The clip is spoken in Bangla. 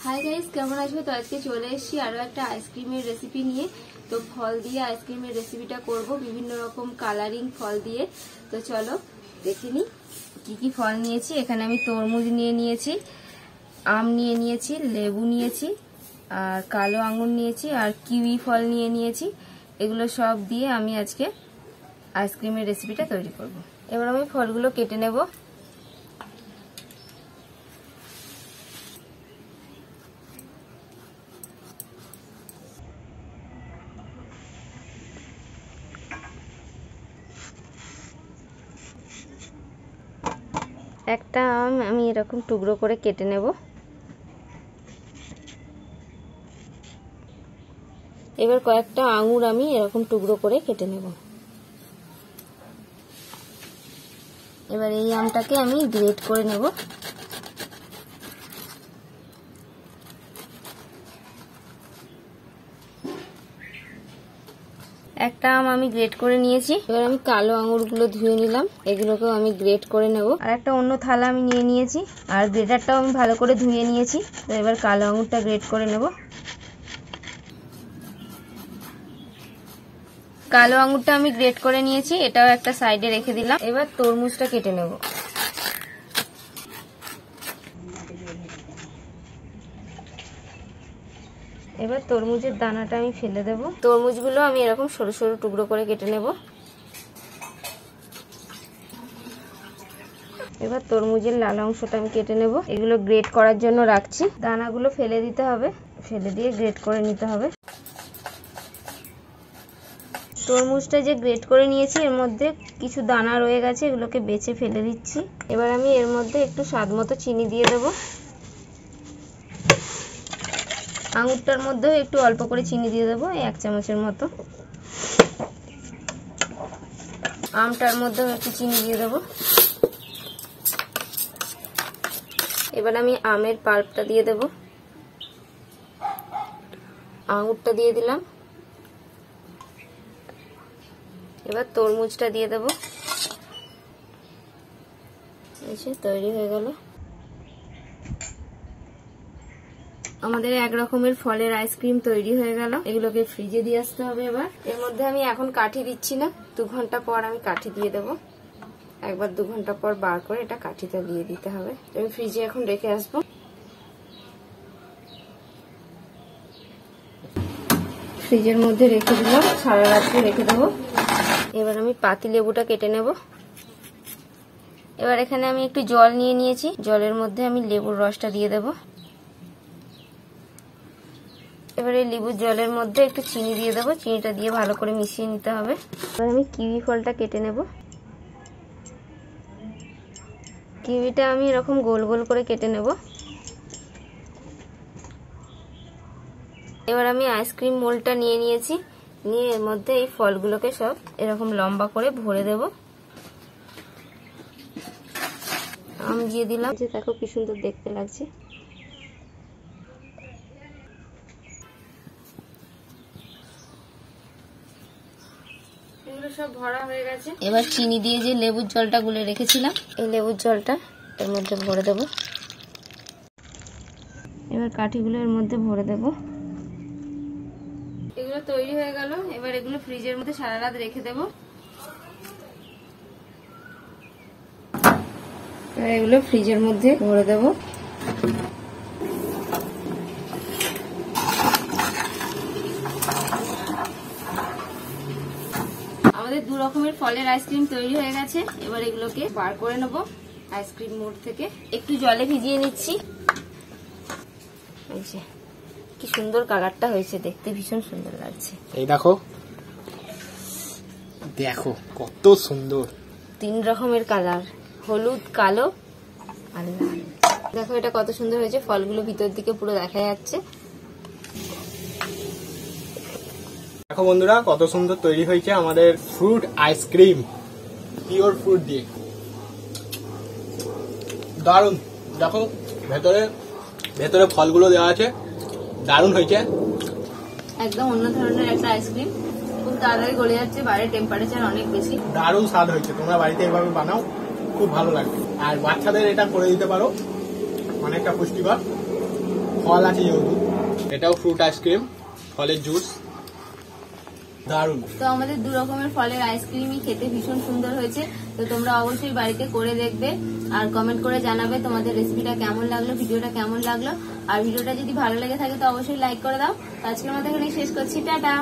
হাই গাইস, কেমন আছো? তো আজকে চলে এসেছি আরো একটা আইসক্রিমের রেসিপি নিয়ে। তো ফল দিয়ে আইসক্রিমের রেসিপিটা করব, বিভিন্ন রকম কালারিং ফল দিয়ে। তো চলো দেখে নিই কি কি ফল নিয়েছি। এখানে আমি তরমুজ নিয়ে নিয়েছি, আম নিয়ে নিয়েছি, লেবু নিয়েছি, আর কালো আঙুর নিয়েছি, আর কিউই ফল নিয়ে নিয়েছি। এগুলো সব দিয়ে আমি আজকে আইসক্রিমের রেসিপিটা তৈরি করব। এবার আমি ফলগুলো কেটে নেব। একটা আম আমি এরকম টুকরো করে কেটে নেব। এবার কয়েকটা আঙুর আমি এরকম টুকরো করে কেটে নেব। এবার এই আমটাকে আমি গ্রেট করে নেব। একটা আম আমি গ্রেট করে নিয়েছি। এবার আমি কালো আঙুরগুলো ধুয়ে নিলাম, এগুলোকেও আমি গ্রেট করে নেব। আর একটা অন্য থালা আমি নিয়ে নিয়েছি, আর গ্রেটারটাও আমি ভালো করে ধুয়ে নিয়েছি। তো এবার কালো আঙুরটা গ্রেট করে নেব। কালো আঙুরটা আমি গ্রেট করে নিয়েছি, এটাও একটা সাইডে রেখে দিলাম। এবার তরমুজটা কেটে নেব। এবার তরমুজের দানাটা আমি ফেলে দেব। তরমুজগুলো আমি এরকম সরু সরু টুকরো করে কেটে নেব। এবার তরমুজের লাল অংশটা আমি কেটে নেব। এগুলো গ্রেট করার জন্য রাখছি। দানাগুলো ফেলে দিতে হবে, ফেলে দিয়ে গ্রেট করে নিতে হবে। তরমুজটা যে গ্রেট করে নিয়েছি, এর মধ্যে কিছু দানা রয়ে গেছে, এগুলোকে বেছে ফেলে দিচ্ছি। এবার আমি এর মধ্যে একটু স্বাদ মতো চিনি দিয়ে দেব। আঙুরটার মধ্যেও একটু অল্প করে চিনি দিয়ে দেবো, 1 চামচের মতো। আমটার মধ্যেও একটু চিনি দিয়ে দেবো। এবার আমি আমের পাল্পটা দিয়ে দেব, আঙুরটা দিয়ে দিলাম। এবার তরমুজটা দিয়ে দেব। তৈরি হয়ে গেল আমাদের এক রকমের ফলের আইসক্রিম তৈরি হয়ে গেল। এগুলোকে ফ্রিজে দিয়ে আসতে হবে। এবার এর মধ্যে আমি এখন কাঠি দিচ্ছি না, 2 ঘন্টা পর আমি কাঠি দিয়ে দেব। একবার 2 ঘন্টা পর বার করে এটা কাঠিটা দিয়ে দিতে হবে। আমি ফ্রিজে এখন রেখে আসবো। ফ্রিজের মধ্যে রেখে দিলাম, সারা রাত্রে রেখে দেবো। এবার আমি পাতি লেবুটা কেটে নেব। এবার এখানে আমি একটু জল নিয়ে নিয়েছি, জলের মধ্যে আমি লেবুর রসটা দিয়ে দেব। এবার এই লেবুর জলের মধ্যে একটু চিনি দিয়ে দেবো, চিনিটা দিয়ে ভালো করে মিশিয়ে নিতে হবে। এবার আমি কিউই ফলটা কেটে নেব। কিউইটা আমি এরকম গোল গোল করে কেটে নেব। এবার আমি আইসক্রিম মোল্ডটা নিয়ে নিয়েছি, নিয়ে এর মধ্যে এই ফলগুলোকে সব এরকম লম্বা করে ভরে দেব। আম দিয়ে দিলাম, দেখো কি সুন্দর দেখতে লাগছে। এগুলো সব ভরা হয়ে গেছে। এবার চিনি দিয়ে যে লেবুর জলটা গুলে রেখেছিলাম, এই লেবুর জলটা এর মধ্যে ভরে দেব। এবার কাঠিগুলো এর মধ্যে ভরে দেব। এগুলো তৈরি হয়ে গেল। এবার এগুলো ফ্রিজের মধ্যে সারা রাত রেখে দেব। এগুলো ফ্রিজের মধ্যে ভরে দেব। আমাদের 2 রকমের ফলের আইসক্রিম তৈরি হয়ে গেছে। এবার এগুলোকে বার করে নেব আইসক্রিম মোল্ড থেকে। একটু জলে ভিজিয়ে নিচ্ছি। কি সুন্দর কালারটা হয়েছে, দেখতে ভীষণ সুন্দর লাগছে। এই দেখো দেখো কত সুন্দর, 3 রকমের কালার, হলুদ, কালো আর লাল। দেখো এটা কত সুন্দর হয়েছে, ফলগুলো ভিতর দিকে পুরো দেখা যাচ্ছে। দেখো বন্ধুরা কত সুন্দর তৈরি হয়েছে আমাদের ফ্রুট আইসক্রিম, পিওর ফ্রুট দিয়ে। দারুন, দেখো ভেতরে ভেতরে ফলগুলো দেওয়া আছে, দারুন হয়েছে। একদম অন্য ধরনের একটা আইসক্রিম, খুব তাড়াতাড়ি গলে যাচ্ছে, বাইরে টেম্পারেচার অনেক বেশি। দারুন স্বাদ হয়েছে, তোমরা বাড়িতে এভাবে বানাও, খুব ভালো লাগবে। আর বাচ্চাদের এটা করে দিতে পারো, অনেকটা পুষ্টিকর। ফল আছে যেহেতু। এটাও ফ্রুট আইসক্রিম, ফলের জুস, দারুণ। তো আমাদের 2 রকমের ফলের আইসক্রিমই খেতে ভীষণ সুন্দর হয়েছে। তো তোমরা অবশ্যই বাড়িতে করে দেখবে আর কমেন্ট করে জানাবে তোমাদের রেসিপিটা কেমন লাগলো, ভিডিওটা কেমন লাগলো। আর ভিডিওটা যদি ভালো লেগে থাকে তো অবশ্যই লাইক করে দাও। আজকের মতো এখানে শেষ করছি, টাটা।